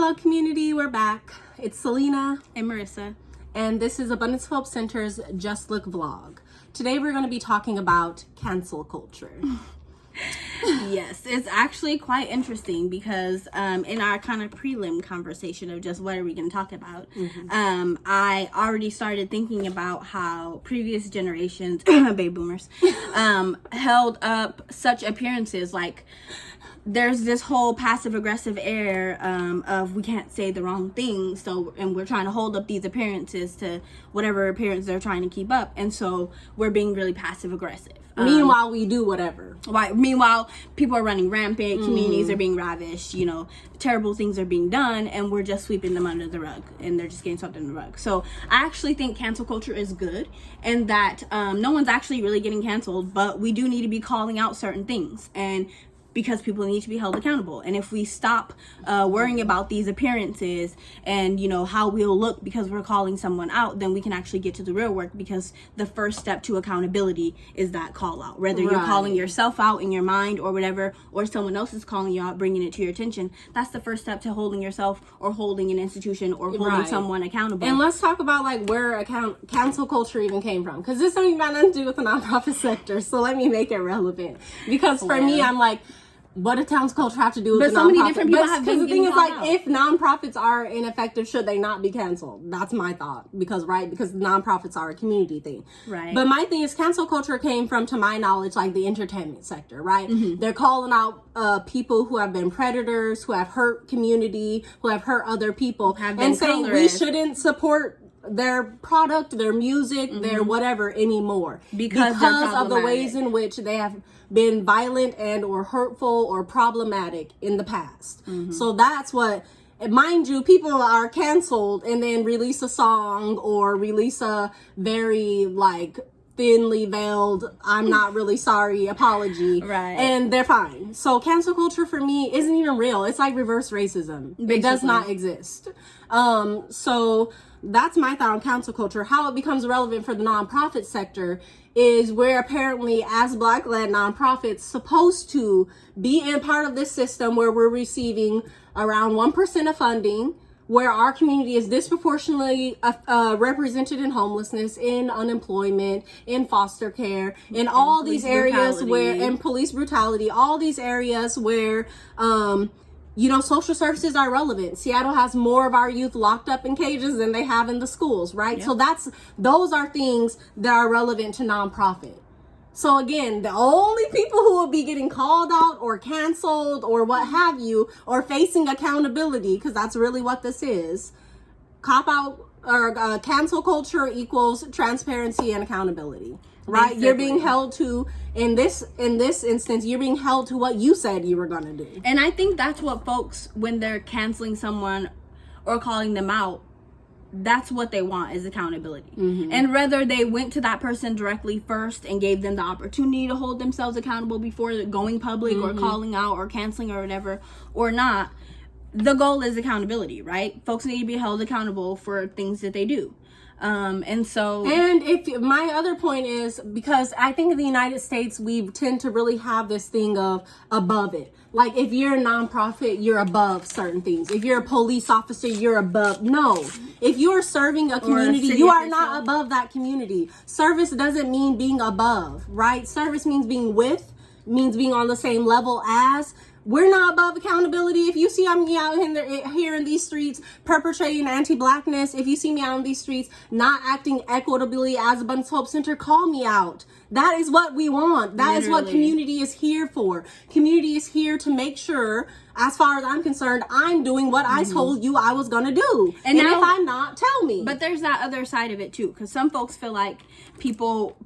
Hello, community. We're back. It's Selena and Marissa, and this is Abundance of Hope Center's Just Look vlog. Today, we're going to be talking about cancel culture. Yes, it's actually quite interesting because in our kind of prelim conversation of just what are we going to talk about, I already started thinking about how previous generations, baby boomers, held up such appearances. Like, there's this whole passive aggressive air of we can't say the wrong thing, and we're trying to hold up these appearances to whatever appearance they're trying to keep up, and so we're being really passive aggressive. Meanwhile, we do whatever. Meanwhile, people are running rampant, communities are being ravished, terrible things are being done, and we're just sweeping them under the rug, and they're just getting swept under the rug. So I actually think cancel culture is good, and that no one's actually really getting canceled, but we do need to be calling out certain things, and because people need to be held accountable. And if we stop worrying about these appearances and, how we'll look because we're calling someone out, then we can actually get to the real work, because the first step to accountability is that call out. Whether you're calling yourself out in your mind or whatever, or someone else is calling you out, bringing it to your attention, that's the first step to holding yourself or holding an institution or holding someone accountable. And let's talk about where cancel culture even came from, because this don't even have nothing to do with the nonprofit sector. So let me make it relevant, because for me, I'm like, what does cancel culture have to do with the nonprofit? But so many different people have been getting called out. If nonprofits are ineffective, should they not be canceled? That's my thought. Because nonprofits are a community thing. Right. But my thing is, cancel culture came from, to my knowledge, the entertainment sector, right? They're calling out people who have been predators, who have hurt community, who have hurt other people, and saying we shouldn't support their product, their music, their whatever anymore because of the ways in which they have been violent and or hurtful or problematic in the past. So that's what, mind you, people are canceled and then release a song or release a very thinly veiled I'm not really sorry apology, right, and they're fine. So cancel culture for me isn't even real. It's like reverse racism. Basically. It does not exist. So that's my thought on cancel culture. How it becomes relevant for the nonprofit sector is where apparently, as Black-led nonprofits, supposed to be in part of this system where we're receiving around 1% of funding, where our community is disproportionately represented in homelessness, in unemployment, in foster care, in all these areas in police brutality, all these areas where, social services are relevant. Seattle has more of our youth locked up in cages than they have in the schools, right? Yep. So those are things that are relevant to nonprofit. So again, the only people who will be getting called out or canceled or what have you, or facing accountability, because that's really what this is, cop out or cancel culture equals transparency and accountability, right? Basically. You're being held to, in this instance, you're being held to what you said you were going to do. And I think that's what folks, when they're canceling someone or calling them out, that's what they want, is accountability. And whether they went to that person directly first and gave them the opportunity to hold themselves accountable before going public or calling out or canceling or whatever, or not, the goal is accountability, right? Folks need to be held accountable for things that they do. And if my other point is, because I think in the United States, we tend to really have this thing of above it. Like, if you're a nonprofit, you're above certain things. If you're a police officer, you're above. No. If you're serving a community, you are not above that community. Service doesn't mean being above, right? Service means being means being on the same level as. We're not above accountability. If you see me out here in these streets perpetrating anti-Blackness, if you see me out in these streets not acting equitably as Abundance Hope Center, call me out. That is what we want. That is what community is here for. Community is here to make sure, as far as I'm concerned, I'm doing what I told you I was going to do. And now, if I'm not, tell me. But there's that other side of it too, because some folks feel like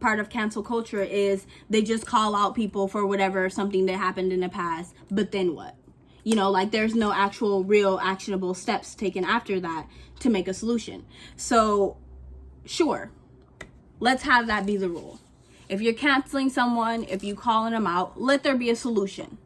part of cancel culture is they just call out people for whatever, something that happened in the past, but then what? There's no actual real actionable steps taken after that to make a solution. So sure, let's have that be the rule. If you're canceling someone, if you're calling them out, let there be a solution.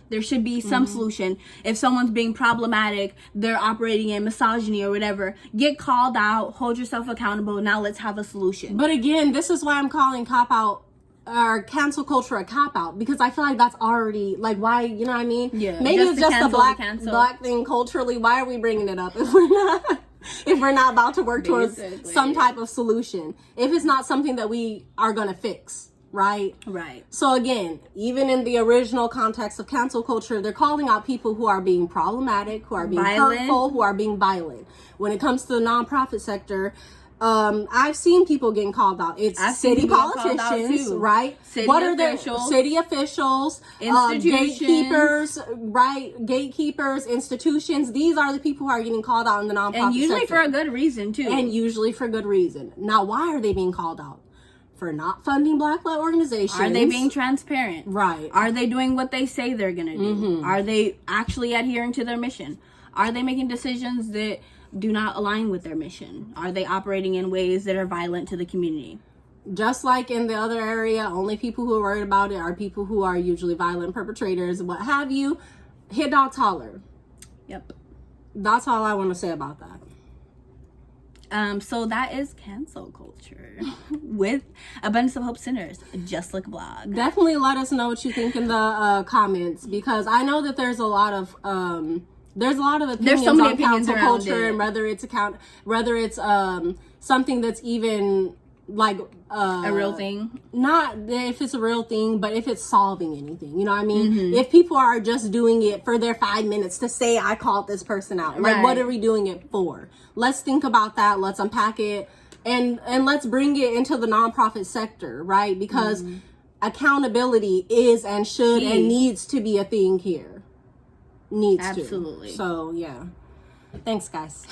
There should be some solution. If someone's being problematic, they're operating in misogyny or whatever, get called out, hold yourself accountable. Now let's have a solution. But again, this is why I'm calling cop out cancel culture a cop out, because I feel like that's already like, why, you know what I mean? Yeah. Maybe it's just a black thing culturally. Why are we bringing it up if we're not about to work towards some type of solution? If it's not something that we are gonna fix, right? Right. So again, even in the original context of cancel culture, they're calling out people who are being problematic, who are being hurtful, who are being violent. When it comes to the nonprofit sector, I've seen people getting called out. It's city politicians, right? City officials, gatekeepers, right? Gatekeepers, institutions. These are the people who are getting called out in the nonprofit and usually sector. for a good reason too. And usually for good reason. Now, why are they being called out? For not funding Black-led organizations. Are they being transparent? Right. Are they doing what they say they're gonna do? Mm-hmm. Are they actually adhering to their mission? Are they making decisions that do not align with their mission? Are they operating in ways that are violent to the community? Just like in the other area, only people who are worried about it are people who are usually violent perpetrators, what have you. Hit dogs holler. Yep. That's all I want to say about that. So that is cancel culture with Abundance of Hope Centers, just like a blog. Definitely let us know what you think in the comments, because I know that there's a lot of opinions so many on opinions cancel around culture, it. and whether it's something that's even like a real thing. Not if it's a real thing, but if it's solving anything, you know what I mean? Mm-hmm. If people are just doing it for their 5 minutes to say I called this person out, like what are we doing it for? Let's think about that. Let's unpack it, and let's bring it into the nonprofit sector, right? Because accountability is and should and needs to be a thing here. Absolutely. So yeah, thanks guys.